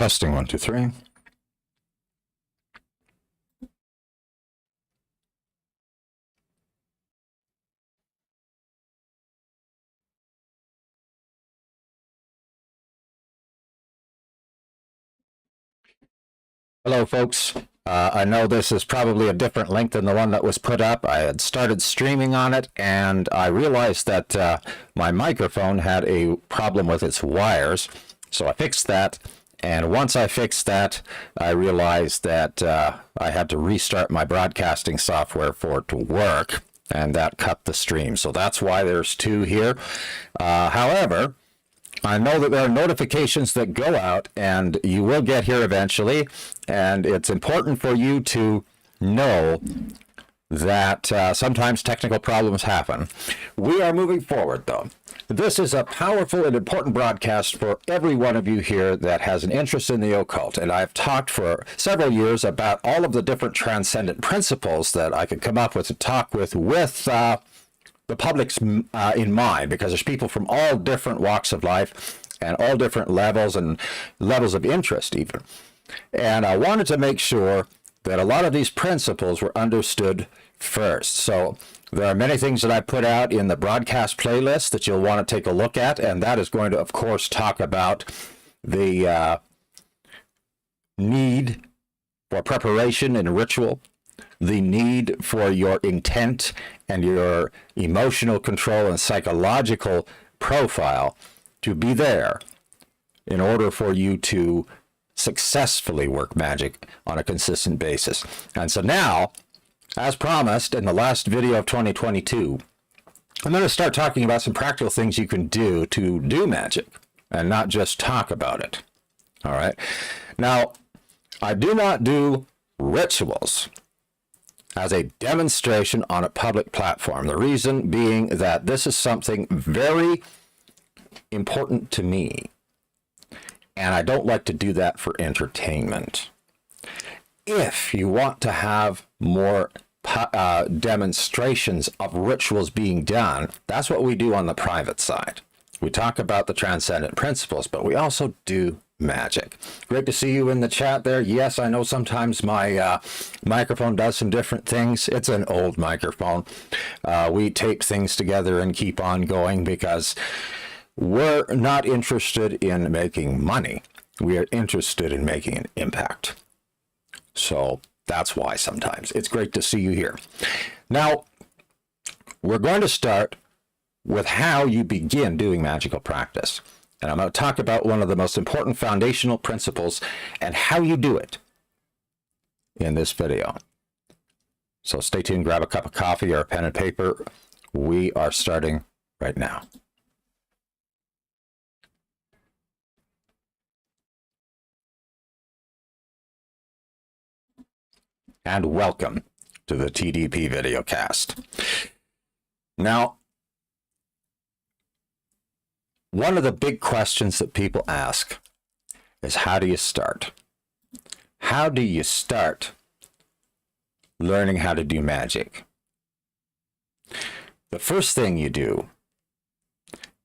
Testing 1, 2, 3. Hello, folks. I know this is probably a different link than the one that was put up. I had started streaming on it, and I realized that my microphone had a problem with its wires. So I fixed that, and once I fixed that, I realized that I had to restart my broadcasting software for it to work, and that cut the stream. So that's why there's two here. However, I know that there are notifications that go out, and you will get here eventually, and it's important for you to know that sometimes technical problems happen. We are moving forward, though. This is a powerful and important broadcast for every one of you here that has an interest in the occult, and I've talked for several years about all of the different transcendent principles that I could come up with to talk with the public's in mind, because there's people from all different walks of life and all different levels and levels of interest even. And I wanted to make sure that a lot of these principles were understood first. So there are many things that I put out in the broadcast playlist that you'll want to take a look at, and that is going to, of course, talk about the need for preparation and ritual, the need for your intent and your emotional control and psychological profile to be there in order for you to successfully work magic on a consistent basis. And so now, as promised in the last video of 2022, I'm going to start talking about some practical things you can do to do magic and not just talk about it. All right. Now, I do not do rituals as a demonstration on a public platform. The reason being that this is something very important to me, and I don't like to do that for entertainment. If you want to have more demonstrations of rituals being done, that's what we do on the private side. We talk about the transcendent principles, but we also do magic. Great to see you in the chat there. Yes, I know sometimes my microphone does some different things. It's an old microphone. We tape things together and keep on going because we're not interested in making money. We are interested in making an impact. So that's why sometimes it's great to see you here. Now, we're going to start with how you begin doing magical practice. And I'm going to talk about one of the most important foundational principles and how you do it in this video. So stay tuned, grab a cup of coffee or a pen and paper. We are starting right now. And welcome to the TDP Videocast. Now, one of the big questions that people ask is, how do you start? How do you start learning how to do magic? The first thing you do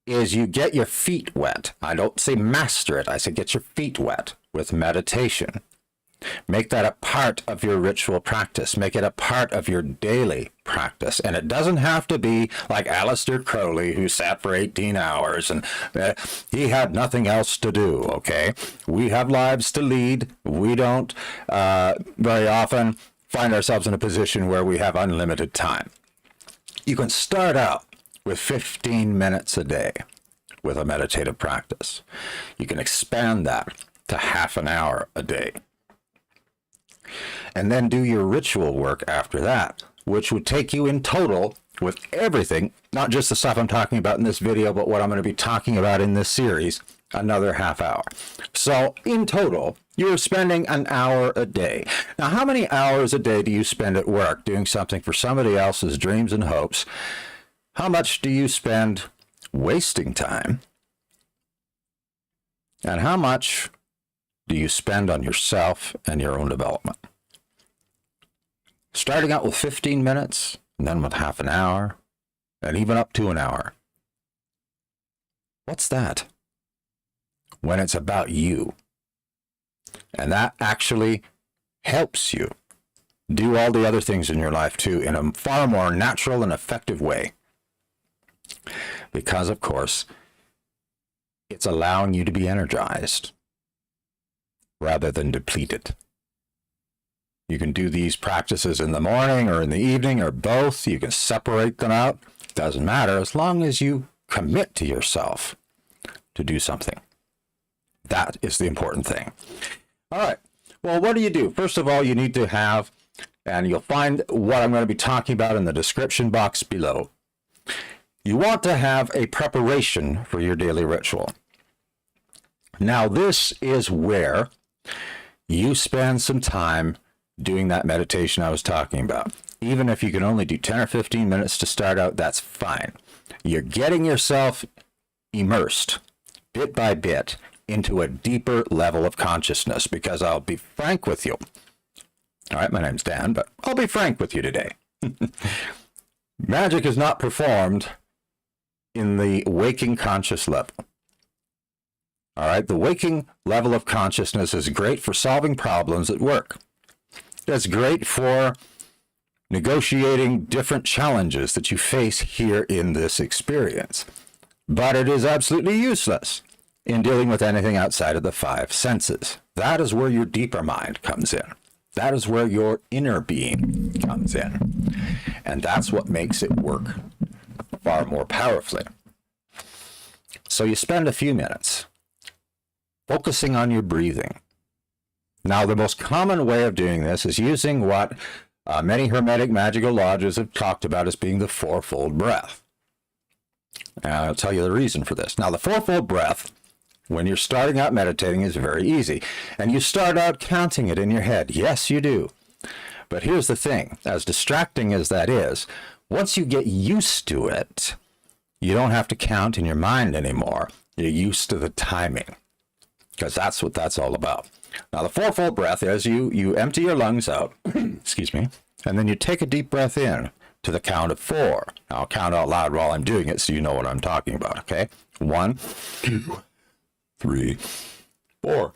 is you get your feet wet. I don't say master it, I say get your feet wet with meditation. Make that a part of your ritual practice. Make it a part of your daily practice. And it doesn't have to be like Aleister Crowley, who sat for 18 hours and he had nothing else to do, okay? We have lives to lead. We don't very often find ourselves in a position where we have unlimited time. You can start out with 15 minutes a day with a meditative practice. You can expand that to half an hour a day. And then do your ritual work after that, which would take you in total with everything, not just the stuff I'm talking about in this video, but what I'm going to be talking about in this series, another half hour. So in total, you're spending an hour a day. Now, how many hours a day do you spend at work doing something for somebody else's dreams and hopes? How much do you spend wasting time? And how much do you spend on yourself and your own development? Starting out with 15 minutes, and then with half an hour, and even up to an hour. What's that? When it's about you, And that actually helps you do all the other things in your life too in a far more natural and effective way. Because, of course, it's allowing you to be energized rather than depleted. You can do these practices in the morning or in the evening or both. You can separate them out. Doesn't matter as long as you commit to yourself to do something. That is the important thing. All right. Well, what do you do? First of all, you need to have, and you'll find what I'm going to be talking about in the description box below. You want to have a preparation for your daily ritual. Now, this is where you spend some time doing that meditation I was talking about. Even if you can only do 10 or 15 minutes to start out, that's fine. You're getting yourself immersed bit by bit into a deeper level of consciousness, because I'll be frank with you. All right, my name's Dan, but I'll be frank with you today. Magic is not performed in the waking conscious level. All right, the waking level of consciousness is great for solving problems at work. It's great for negotiating different challenges that you face here in this experience. But it is absolutely useless in dealing with anything outside of the five senses. That is where your deeper mind comes in. That is where your inner being comes in. And that's what makes it work far more powerfully. So you spend a few minutes focusing on your breathing. Now, the most common way of doing this is using what many Hermetic Magickal lodges have talked about as being the fourfold breath. And I'll tell you the reason for this. Now, the fourfold breath, when you're starting out meditating, is very easy. And you start out counting it in your head. Yes, you do. But here's the thing. As distracting as that is, once you get used to it, you don't have to count in your mind anymore. You're used to the timing, because that's what that's all about. Now, the fourfold breath is you empty your lungs out, excuse me, and then you take a deep breath in to the count of 4. Now, I'll count out loud while I'm doing it so you know what I'm talking about, okay? 1, 2, 3, 4.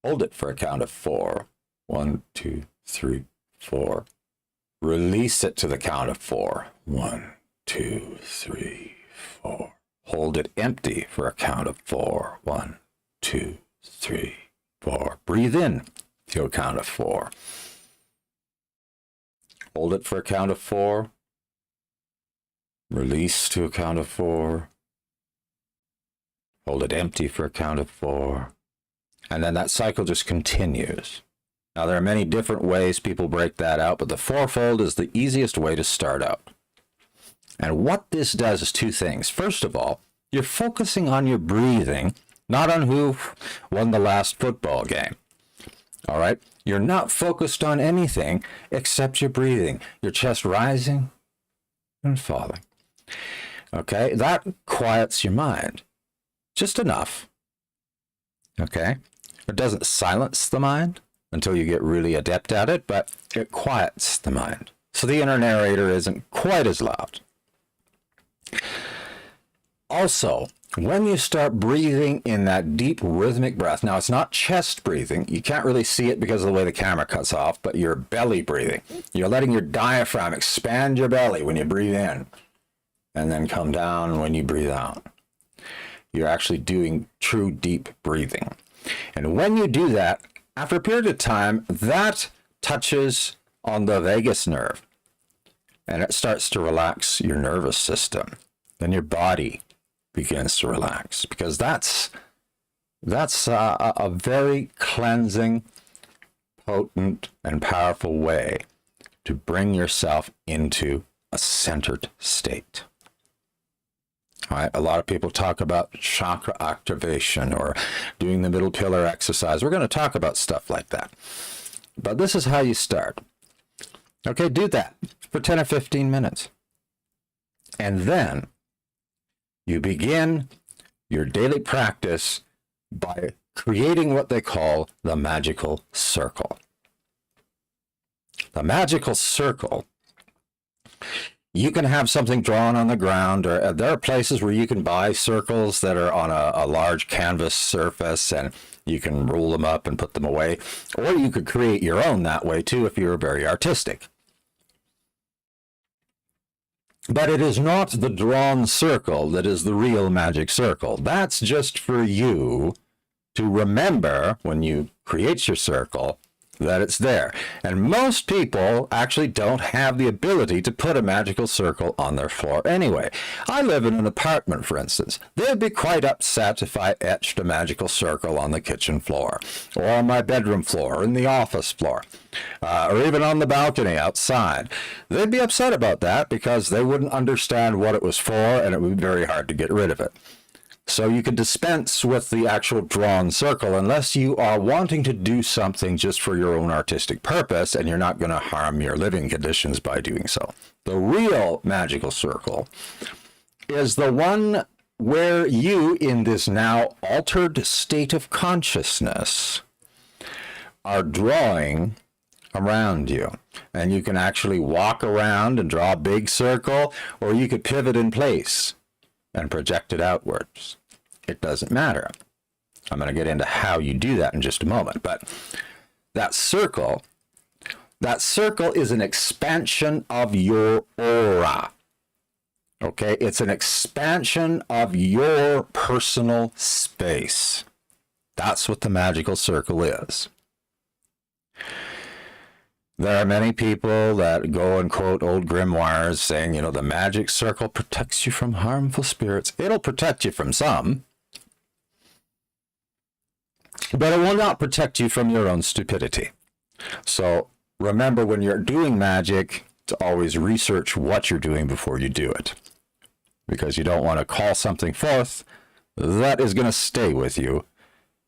Hold it for a count of 4. 1, 2, 3, 4. Release it to the count of 4. 1, 2, 3, 4. Hold it empty for a count of 4. 1, 2, 3, 4. Breathe in to a count of 4. Hold it for a count of 4. Release to a count of 4. Hold it empty for a count of 4. And then that cycle just continues. Now, there are many different ways people break that out, but the fourfold is the easiest way to start out. And what this does is 2 things. First of all, you're focusing on your breathing, not on who won the last football game. All right? You're not focused on anything except your breathing. Your chest rising and falling. Okay? That quiets your mind. Just enough. Okay? It doesn't silence the mind until you get really adept at it, but it quiets the mind. So the inner narrator isn't quite as loud. Also, when you start breathing in that deep rhythmic breath, now it's not chest breathing. You can't really see it because of the way the camera cuts off, but you're belly breathing. You're letting your diaphragm expand your belly when you breathe in and then come down when you breathe out. You're actually doing true deep breathing. And when you do that, after a period of time, that touches on the vagus nerve and it starts to relax your nervous system. Then your body begins to relax, because that's a very cleansing, potent, and powerful way to bring yourself into a centered state. All right, a lot of people talk about chakra activation or doing the middle pillar exercise. We're going to talk about stuff like that. But this is how you start. Okay, do that for 10 or 15 minutes. And then you begin your daily practice by creating what they call the magical circle. The magical circle, You can have something drawn on the ground, or there are places where you can buy circles that are on a large canvas surface, and you can roll them up and put them away. Or you could create your own that way too if you're very artistic. But it is not the drawn circle that is the real magic circle. That's just for you to remember when you create your circle that it's there. And most people actually don't have the ability to put a magical circle on their floor anyway. I live in an apartment, for instance. They'd be quite upset if I etched a magical circle on the kitchen floor, or on my bedroom floor, or in the office floor, or even on the balcony outside. They'd be upset about that because they wouldn't understand what it was for, and it would be very hard to get rid of it. So you can dispense with the actual drawn circle unless you are wanting to do something just for your own artistic purpose, and you're not going to harm your living conditions by doing so. The real magical circle is the one where you, in this now altered state of consciousness, are drawing around you. And you can actually walk around and draw a big circle, or you could pivot in place and project it outwards. It doesn't matter. I'm going to get into how you do that in just a moment. But that circle is an expansion of your aura. Okay? It's an expansion of your personal space. That's what the magical circle is. There are many people that go and quote old grimoires saying, you know, the magic circle protects you from harmful spirits. It'll protect you from some, but it will not protect you from your own stupidity. So remember, when you're doing magic, to always research what you're doing before you do it, because you don't want to call something forth that is going to stay with you,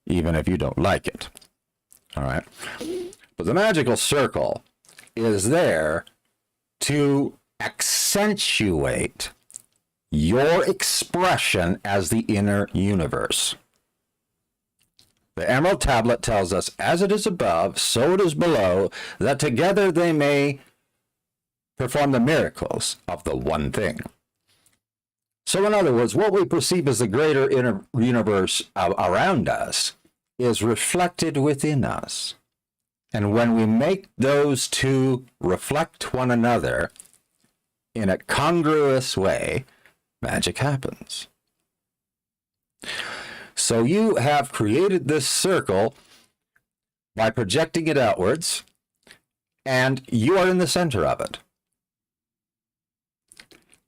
even if you don't like it. All right? But the magical circle is there to accentuate your expression as the inner universe. The Emerald Tablet tells us, as it is above, so it is below, that together they may perform the miracles of the one thing. So in other words, what we perceive as the greater inner universe around us is reflected within us. And when we make those two reflect one another in a congruous way, magic happens. So you have created this circle by projecting it outwards, and you are in the center of it.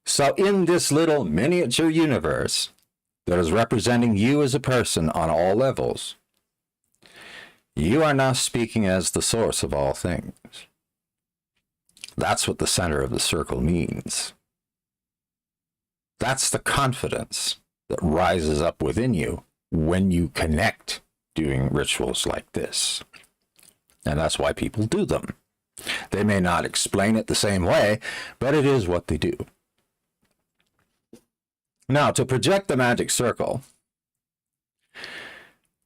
So in this little miniature universe that is representing you as a person on all levels, you are now speaking as the source of all things. That's what the center of the circle means. That's the confidence that rises up within you when you connect doing rituals like this. And that's why people do them. They may not explain it the same way, but it is what they do. Now, to project the magic circle,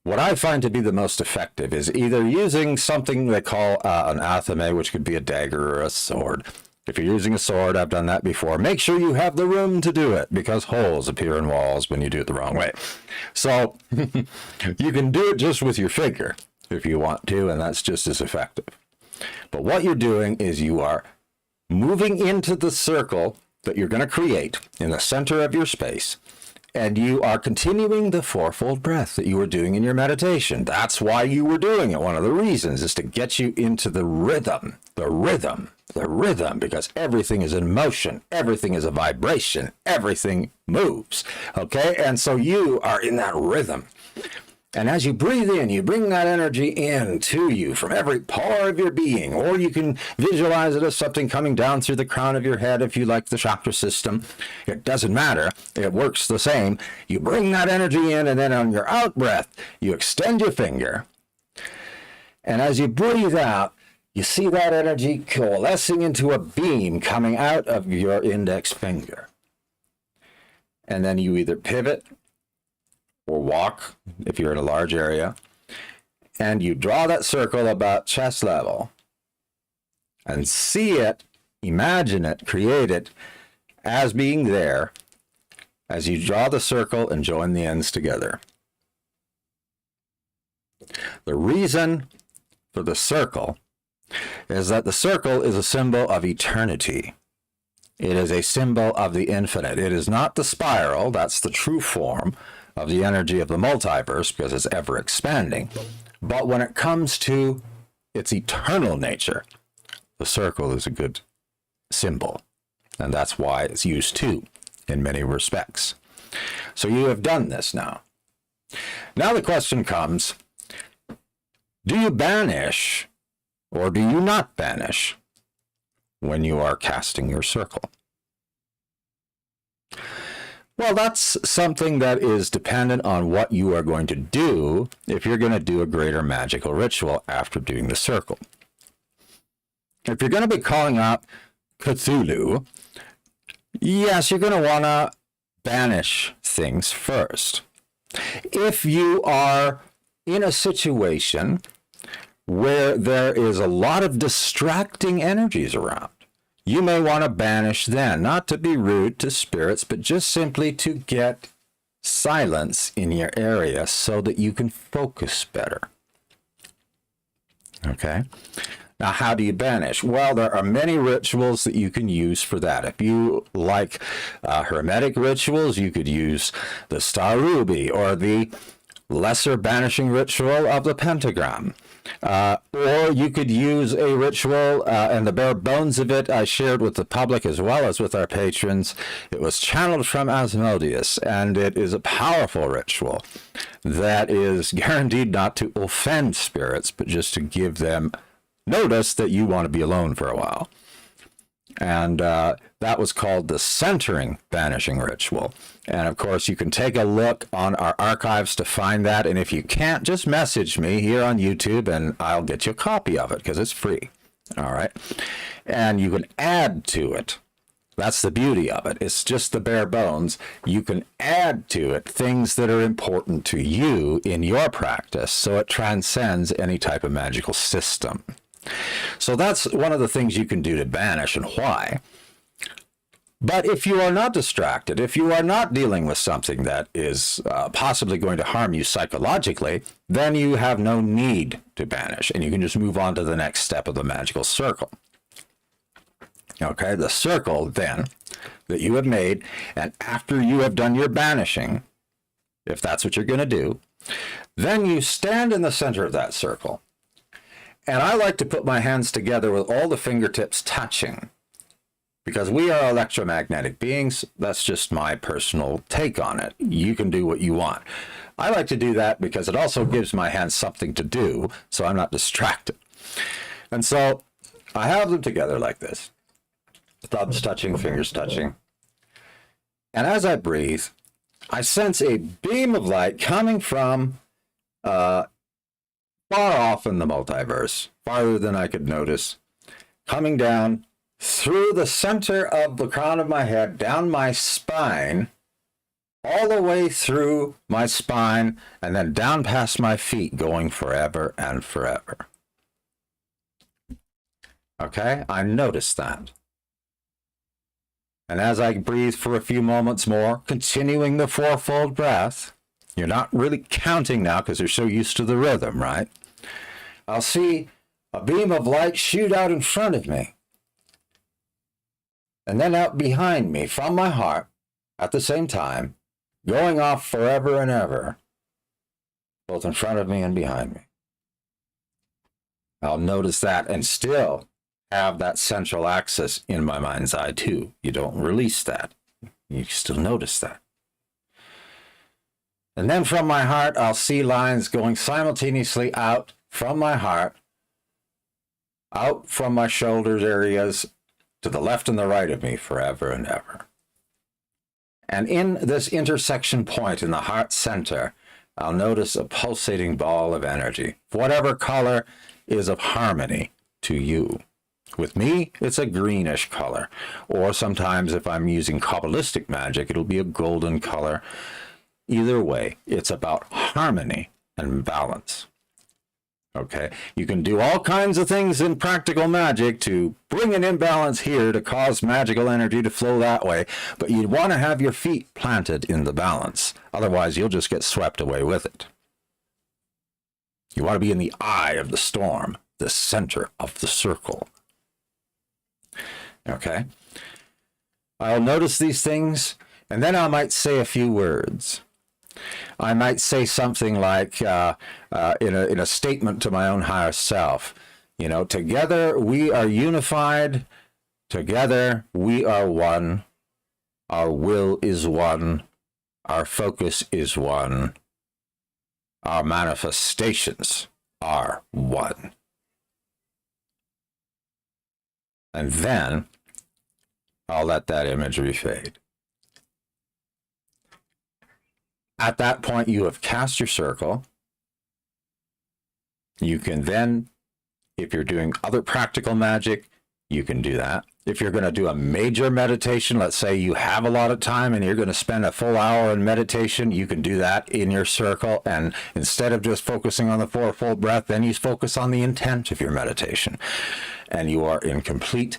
what I find to be the most effective is either using something they call an athame, which could be a dagger or a sword. If you're using a sword, I've done that before. Make sure you have the room to do it, because holes appear in walls when you do it the wrong way. So you can do it just with your finger if you want to, and that's just as effective. But what you're doing is you are moving into the circle that you're going to create in the center of your space, and you are continuing the fourfold breath that you were doing in your meditation. That's why you were doing it. One of the reasons is to get you into the rhythm, because everything is in motion. Everything is a vibration. Everything moves. Okay? And so you are in that rhythm. And as you breathe in, you bring that energy in to you from every pore of your being, or you can visualize it as something coming down through the crown of your head if you like the chakra system. It doesn't matter. It works the same. You bring that energy in, and then on your out breath, you extend your finger. And as you breathe out, you see that energy coalescing into a beam coming out of your index finger. And then you either pivot or walk, if you're in a large area, and you draw that circle about chest level and see it, imagine it, create it as being there as you draw the circle and join the ends together. The reason for the circle is that the circle is a symbol of eternity. It is a symbol of the infinite. It is not the spiral, that's the true form of the energy of the multiverse because it's ever expanding. But when it comes to its eternal nature, the circle is a good symbol. And that's why it's used too, in many respects. So you have done this now. Now the question comes, do you banish or do you not banish when you are casting your circle? Well, that's something that is dependent on what you are going to do if you're going to do a greater magical ritual after doing the circle. If you're going to be calling out Cthulhu, yes, you're going to want to banish things first. If you are in a situation where there is a lot of distracting energies around, you may want to banish then, not to be rude to spirits, but just simply to get silence in your area so that you can focus better. Okay? Now, how do you banish? Well, there are many rituals that you can use for that. If you like hermetic rituals, you could use the star ruby or the lesser banishing ritual of the pentagram. Or you could use a ritual, and the bare bones of it I shared with the public as well as with our patrons. It was channeled from Asmodeus, and it is a powerful ritual that is guaranteed not to offend spirits, but just to give them notice that you want to be alone for a while. And that was called the centering banishing ritual. And of course, you can take a look on our archives to find that. And if you can't, just message me here on YouTube and I'll get you a copy of it because it's free. All right. And you can add to it. That's the beauty of it. It's just the bare bones. You can add to it things that are important to you in your practice, so it transcends any type of magical system. So that's one of the things you can do to banish, and why. But if you are not distracted, if you are not dealing with something that is possibly going to harm you psychologically, then you have no need to banish, and you can just move on to the next step of the magical circle. Okay, the circle then that you have made, and after you have done your banishing, if that's what you're going to do, then you stand in the center of that circle. And I like to put my hands together with all the fingertips touching, because we are electromagnetic beings. That's just my personal take on it. You can do what you want. I like to do that because it also gives my hands something to do, so I'm not distracted. And so I have them together like this. Thumbs touching, fingers touching. And as I breathe, I sense a beam of light coming from far off in the multiverse, farther than I could notice, coming down through the center of the crown of my head, down my spine, all the way through my spine, and then down past my feet, going forever and forever. Okay, I noticed that. And as I breathe for a few moments more, continuing the fourfold breath, you're not really counting now because you're so used to the rhythm, right? I'll see a beam of light shoot out in front of me, and then out behind me from my heart at the same time, going off forever and ever, both in front of me and behind me. I'll notice that and still have that central axis in my mind's eye too. You don't release that. You still notice that. And then from my heart, I'll see lines going simultaneously out from my heart, out from my shoulders areas, to the left and the right of me forever and ever. And in this intersection point in the heart center, I'll notice a pulsating ball of energy, whatever color is of harmony to you. With me, it's a greenish color, or sometimes if I'm using Kabbalistic magic, it'll be a golden color. Either way, it's about harmony and balance. Okay, you can do all kinds of things in practical magic to bring an imbalance here to cause magical energy to flow that way, but you want to have your feet planted in the balance. Otherwise, you'll just get swept away with it. You want to be in the eye of the storm, the center of the circle. Okay, I'll notice these things, and then I might say a few words. I might say something like, in a statement to my own higher self, you know, together we are unified, together we are one, our will is one, our focus is one, our manifestations are one. And then I'll let that imagery fade. At that point, you have cast your circle. You can then, if you're doing other practical magic, you can do that. If you're going to do a major meditation, let's say you have a lot of time and you're going to spend a full hour in meditation, you can do that in your circle. And instead of just focusing on the fourfold breath, then you focus on the intent of your meditation. And you are in complete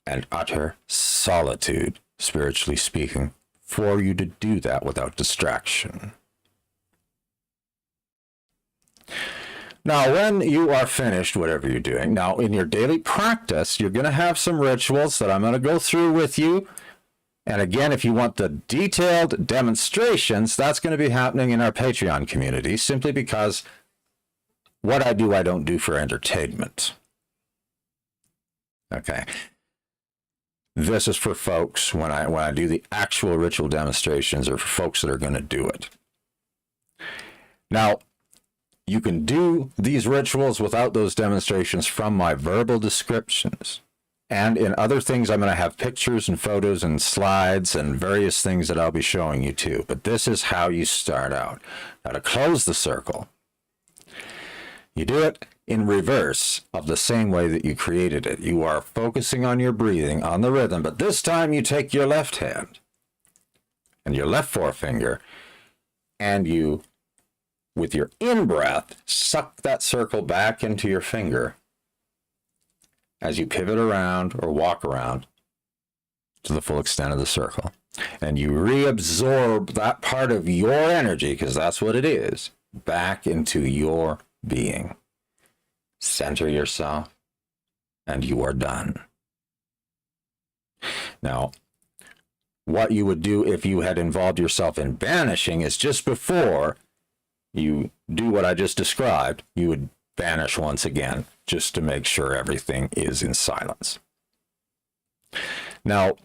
and utter solitude, spiritually speaking, for you to do that without distraction. Now, when you are finished, whatever you're doing, now in your daily practice, you're going to have some rituals that I'm going to go through with you. And again, if you want the detailed demonstrations, that's going to be happening in our Patreon community, simply because what I do, I don't do for entertainment. Okay. This is for folks, when I do the actual ritual demonstrations, or for folks that are going to do it. Now, you can do these rituals without those demonstrations from my verbal descriptions. And in other things, I'm going to have pictures and photos and slides and various things that I'll be showing you too. But this is how you start out. Now, to close the circle, you do it in reverse of the same way that you created it. You are focusing on your breathing, on the rhythm, but this time you take your left hand and your left forefinger, and you, with your in-breath, suck that circle back into your finger as you pivot around or walk around to the full extent of the circle. And you reabsorb that part of your energy, because that's what it is, back into your being. Center yourself, and you are done. Now, what you would do if you had involved yourself in banishing is, just before you do what I just described, you would banish once again, just to make sure everything is in silence. Now,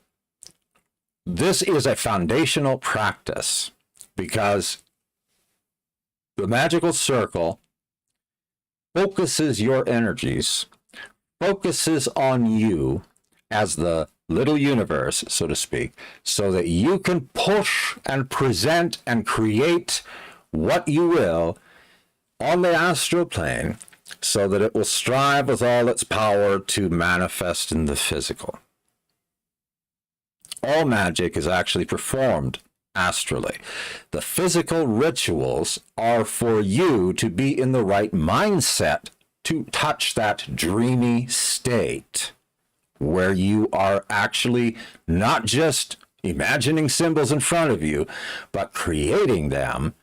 this is a foundational practice, because the magical circle focuses your energies, focuses on you as the little universe, so to speak, so that you can push and present and create what you will on the astral plane, so that it will strive with all its power to manifest in the physical. All magic is actually performed astrally. The physical rituals are for you to be in the right mindset to touch that dreamy state where you are actually not just imagining symbols in front of you, but creating them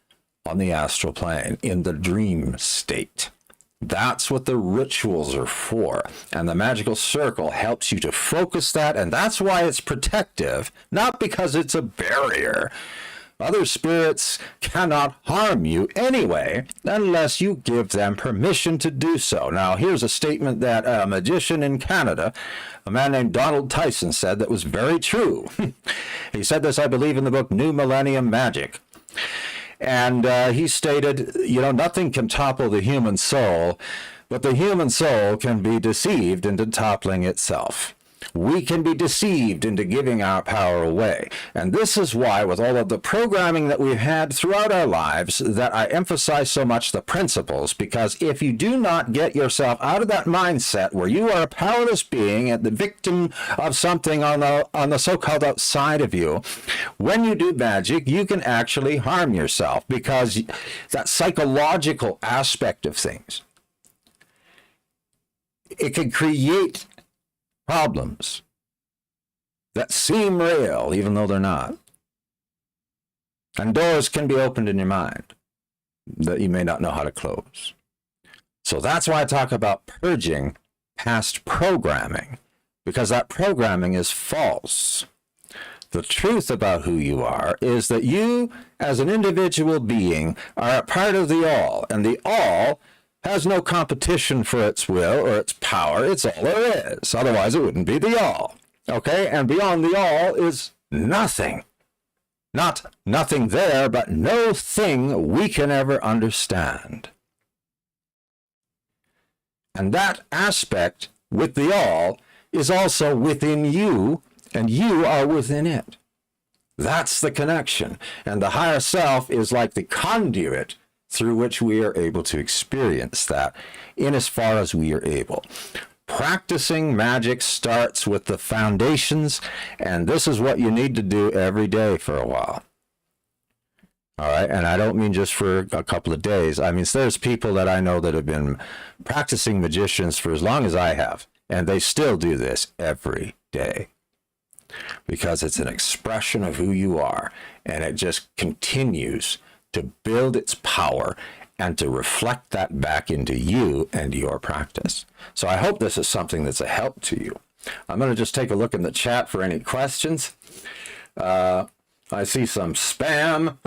on the astral plane in the dream state. That's what the rituals are for. And the magical circle helps you to focus that, and that's why it's protective, not because it's a barrier. Other spirits cannot harm you anyway, unless you give them permission to do so. Now, here's a statement that a magician in Canada, a man named Donald Tyson, said that was very true. He said this, I believe, in the book New Millennium Magic. And he stated, you know, nothing can topple the human soul, but the human soul can be deceived into toppling itself. We can be deceived into giving our power away. And this is why, with all of the programming that we've had throughout our lives, that I emphasize so much the principles, because if you do not get yourself out of that mindset where you are a powerless being and the victim of something on the so-called outside of you, when you do magic, you can actually harm yourself, because that psychological aspect of things It can create problems that seem real, even though they're not. And doors can be opened in your mind that you may not know how to close. So that's why I talk about purging past programming, because that programming is false. The truth about who you are is that you, as an individual being, are a part of the all, and the all has no competition for its will or its power. It's all there is. Otherwise, it wouldn't be the all. Okay? And beyond the all is nothing. Not nothing there, but no thing we can ever understand. And that aspect with the all is also within you, and you are within it. That's the connection. And the higher self is like the conduit through which we are able to experience that in as far as we are able. Practicing magic starts with the foundations, and this is what you need to do every day for a while. All right, and I don't mean just for a couple of days. I mean, there's people that I know that have been practicing magicians for as long as I have, and they still do this every day because it's an expression of who you are, and it just continues to build its power and to reflect that back into you and your practice. So I hope this is something that's a help to you. I'm going to just take a look in the chat for any questions. I see some spam.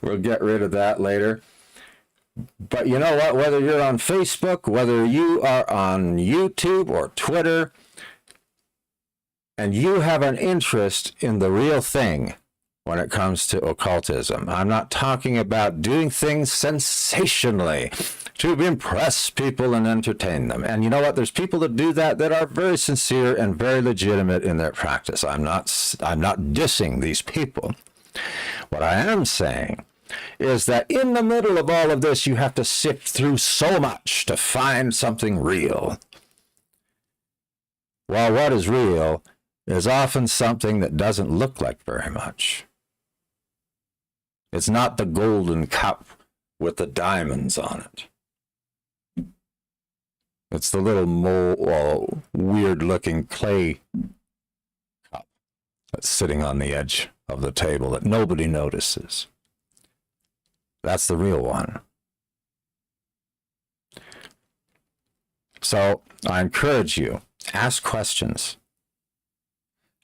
We'll get rid of that later. But you know what? Whether you're on Facebook, whether you are on YouTube or Twitter, and you have an interest in the real thing when it comes to occultism, I'm not talking about doing things sensationally to impress people and entertain them. And you know what? There's people that do that that are very sincere and very legitimate in their practice. I'm not dissing these people. What I am saying is that in the middle of all of this, you have to sift through so much to find something real. While what is real is often something that doesn't look like very much. It's not the golden cup with the diamonds on it. It's the little weird-looking clay cup that's sitting on the edge of the table that nobody notices. That's the real one. So I encourage you, ask questions.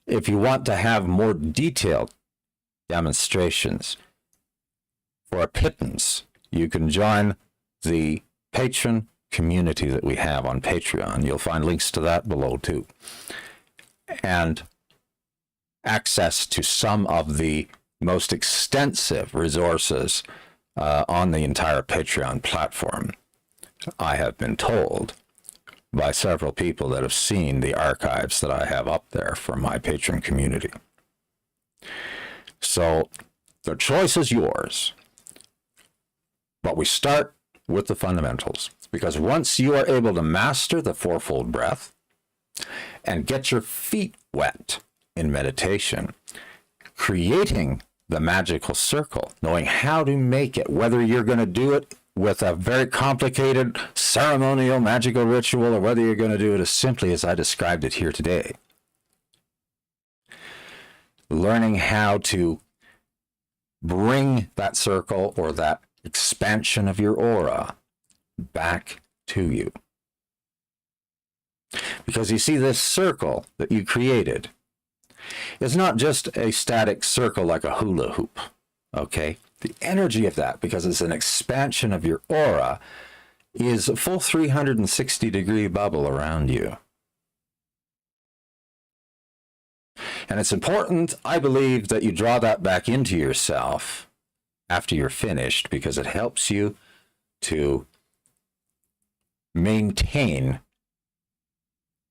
If you want to have more detailed demonstrations for a pittance, you can join the patron community that we have on Patreon. You'll find links to that below too. And access to some of the most extensive resources on the entire Patreon platform. I have been told by several people that have seen the archives that I have up there for my patron community. So the choice is yours. But we start with the fundamentals, because once you are able to master the fourfold breath and get your feet wet in meditation, creating the magical circle, knowing how to make it, whether you're going to do it with a very complicated ceremonial magical ritual or whether you're going to do it as simply as I described it here today. Learning how to bring that circle or that expansion of your aura back to you. Because you see, this circle that you created is not just a static circle like a hula hoop, okay? The energy of that, because it's an expansion of your aura, is a full 360-degree bubble around you. And it's important, I believe, that you draw that back into yourself after you're finished, because it helps you to maintain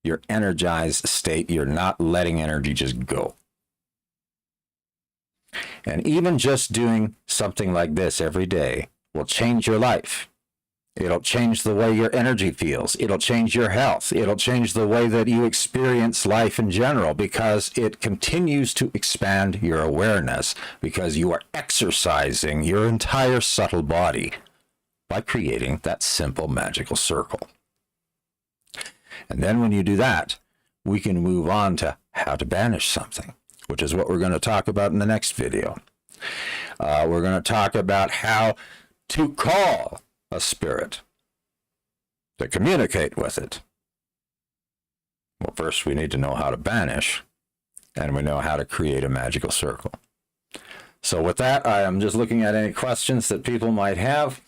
your energized state. You're not letting energy just go. And even just doing something like this every day will change your life. It'll change the way your energy feels. It'll change your health. It'll change the way that you experience life in general, because it continues to expand your awareness, because you are exercising your entire subtle body by creating that simple magical circle. And then when you do that, we can move on to how to banish something, which is what we're going to talk about in the next video. We're going to talk about how to call a spirit, to communicate with it. Well, first we need to know how to banish, and we know how to create a magical circle. So with that, I am just looking at any questions that people might have.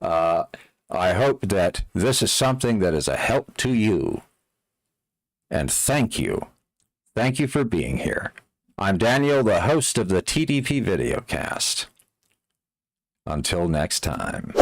I hope that this is something that is a help to you. And thank you. Thank you for being here. I'm Daniel, the host of the TDP Videocast. Until next time.